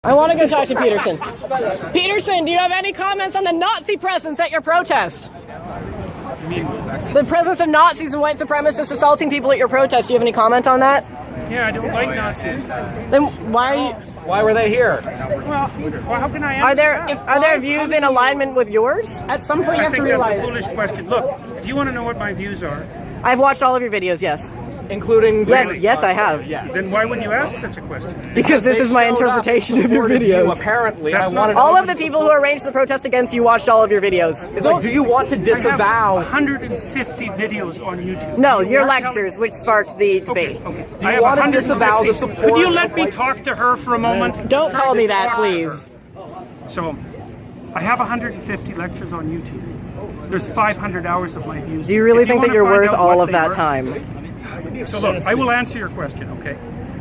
I want to go talk to Peterson. Peterson, do you have any comments on the Nazi presence at your protest? The presence of Nazis and white supremacists assaulting people at your protest. Do you have any comment on that? Yeah, I don't like Nazis. Then why are you? Why were they here? Well, how can I answer Are there views in alignment with yours? At some point, you have to realize. That's a foolish question. Look, if you want to know what my views are, I've watched all of your videos. Yes. Including yes, I have. Yeah. Then why would you ask such a question? Because this is my interpretation of your videos. Apparently, all of the people who arranged the protest against you watched all of your videos. It's like, do you want to disavow? I have 150 videos on YouTube. No, your lectures, which sparked the debate. Okay. Do you want to disavow the support? Could you let me talk to her for a moment? Don't call me that, please. So, I have 150 lectures on YouTube. There's 500 hours of my views. Do you really think that you're worth all of that time? So look, I will answer your question, okay?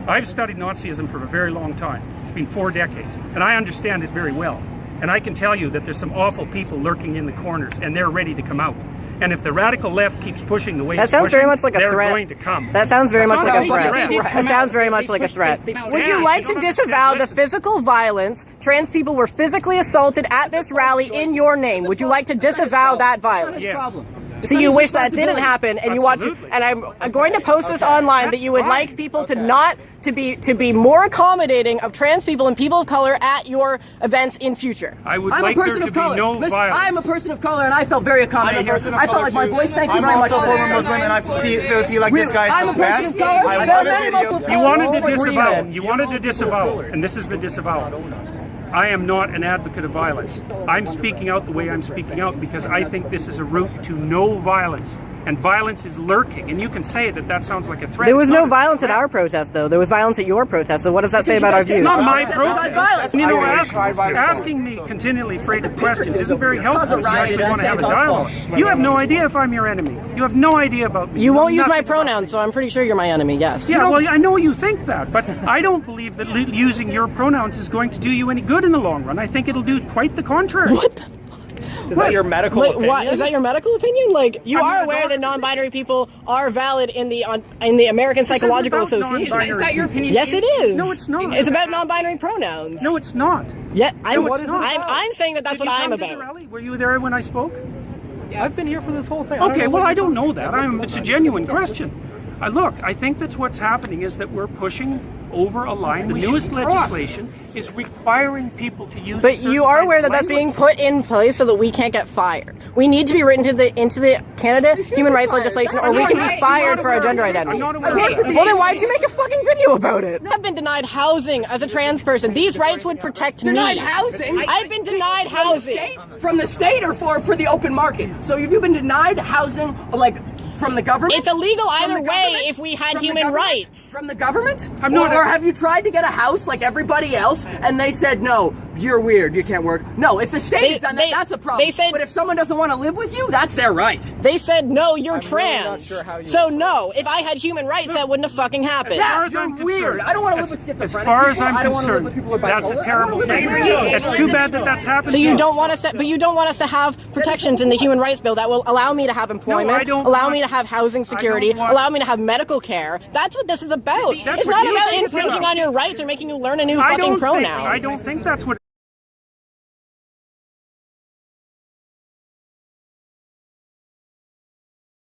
I've studied Nazism for a very long time. It's been 4 decades, and I understand it very well. And I can tell you that there's some awful people lurking in the corners, and they're ready to come out. And if the radical left keeps pushing the way that sounds very much like a threat. They're going to come. That sounds very much like a threat. That sounds very much like a threat. Would you like to disavow the physical violence? Trans people were physically assaulted at this rally in your name. Would you like to disavow that violence? Yes. So you wish that didn't happen, and you want to, and I'm going to post this online that you would like people to not to be more accommodating of trans people and people of color at your events in future. I would like there to be no violence. I'm a person of color, and I felt very accommodating here. I felt like my voice. Thank you very much. I'm also a former Muslim, and I feel like this guy I'm a person of color. You wanted to disavow. You wanted to disavow, and this is the disavowal. I am not an advocate of violence. I'm speaking out the way I'm speaking out because I think this is a route to no violence. And violence is lurking. And you can say that that sounds like a threat. There was no violence at our protest, though. There was violence at your protest. So what does that say about our views? It's not my protest. You know, asking me continually freighted questions isn't very helpful if you actually want to have a dialogue. You have no idea if I'm your enemy. You have no idea about me. You won't use my pronouns, so I'm pretty sure you're my enemy, yes. Yeah, well, I know you think that, but I don't believe that using your pronouns is going to do you any good in the long run. I think it'll do quite the contrary. What the? Is that your medical opinion? What, is that your medical opinion? Like, you are aware that non-binary people are valid in the American Psychological Association. Is that your opinion? Yes, it is. No, it's not. It's about non-binary pronouns. No, it's not. Yeah, I'm saying that that's what I'm about. Were you there when I spoke? I've been here for this whole thing. Okay, well, I don't know that. It's a genuine question. Look, I think that's what's happening is that we're pushing over a line. The newest legislation is requiring people to use. But you are aware that that's being put in place so that we can't get fired. We need to be written into the Canada human rights legislation, or we can be fired for our gender identity. Well, then why'd you make a fucking video about it? I've been denied housing as a trans person. These rights would protect me. Denied housing? I've been denied housing. From the state or for the open market? So have you been denied housing, like, from the government? It's illegal either way if we had human rights. From the government? Or have you tried to get a house like everybody else and they said, no, you're weird, you can't work? No, if the state has done that, that's a problem. But if someone doesn't want to live with you, that's their right. They said, no, you're trans. Really sure so no, if I had human rights, that wouldn't have fucking happened. Yeah, you're weird. I don't want to live with schizophrenic As far as I'm concerned, that's a terrible thing. It's too bad that that's happened. So you don't want us to, but you don't want us to have protections in the human rights bill that will allow me to have employment, allow me to have housing security, allow me to have medical care. That's what this is about. It's not about infringing on your rights or making you learn a new fucking pronoun. I don't think that's what